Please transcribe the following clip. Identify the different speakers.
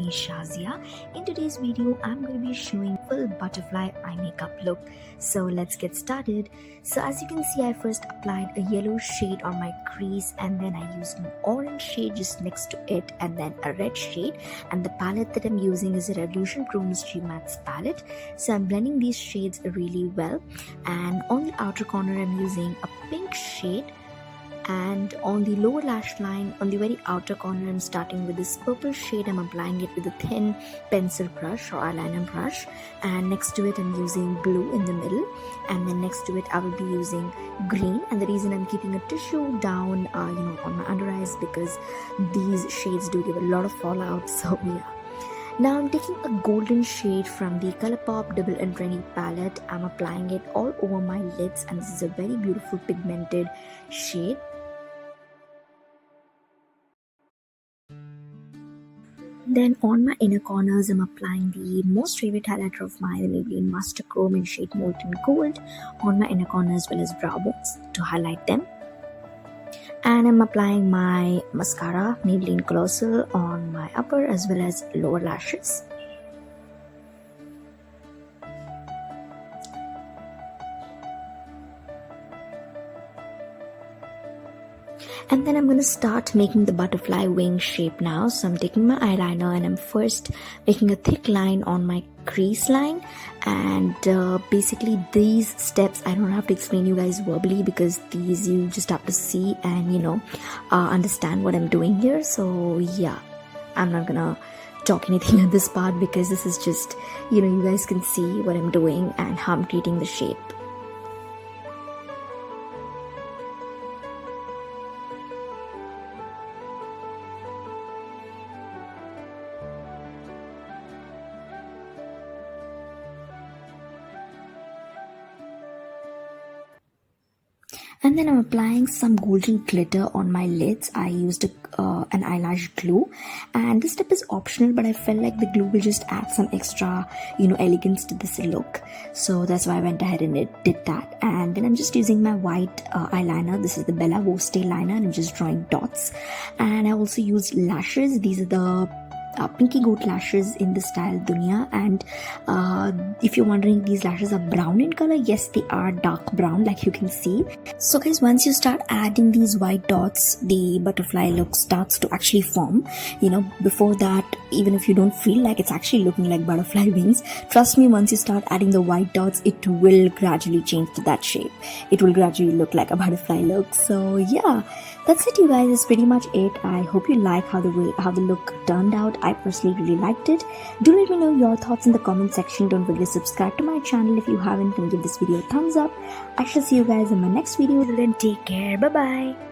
Speaker 1: me Shazia. In today's video I'm going to be showing full butterfly eye makeup look. So let's get started. So as you can see, I first applied a yellow shade on my crease and then I used an orange shade just next to it and then a red shade, and the palette that I'm using is a Revolution Pro Mystery Mattes palette. So I'm blending these shades really well, and on the outer corner I'm using a pink shade, and on the lower lash line on the very outer corner I'm starting with this purple shade. I'm applying it with a thin pencil brush or eyeliner brush, and next to it I'm using blue in the middle, and then next to it I will be using green. And the reason I'm keeping a tissue down on my under eyes because these shades do give a lot of fallout. So yeah, now I'm taking a golden shade from the Colourpop Double Entendre palette. I'm applying it all over my lids, and this is a very beautiful pigmented shade. Then on my inner corners, I'm applying the most favorite highlighter of mine, the Maybelline Master Chrome in shade Molten Gold, on my inner corner as well as brow bones to highlight them. And I'm applying my mascara, Maybelline Colossal, on my upper as well as lower lashes. And then I'm going to start making the butterfly wing shape now. So I'm taking my eyeliner and I'm first making a thick line on my crease line, and basically these steps I don't have to explain you guys verbally because these you just have to see and understand what I'm doing here. So yeah, I'm not gonna talk anything at this part because this is just you guys can see what I'm doing and how I'm creating the shape. And then I'm applying some golden glitter on my lids. I used an eyelash glue, and this step is optional, but I felt like the glue will just add some extra elegance to this look. So that's why I went ahead and did that. And then I'm just using my white eyeliner. This is the Bella Voste liner, and I'm just drawing dots. And I also used lashes. These are the pinky goat lashes in the style Dunia, and if you're wondering, these lashes are brown in color. Yes, they are dark brown like you can see. So guys, once you start adding these white dots, the butterfly look starts to actually form. Before that, even if you don't feel like it's actually looking like butterfly wings, trust me, once you start adding the white dots, it will gradually change to that shape. It will gradually look like a butterfly look. So yeah, that's it you guys. That's pretty much it. I hope you like how the look turned out. I personally really liked it. Do let me know your thoughts in the comment section. Don't forget to subscribe to my channel if you haven't, and give this video a thumbs up. I shall see you guys in my next video. Till then, take care. Bye bye.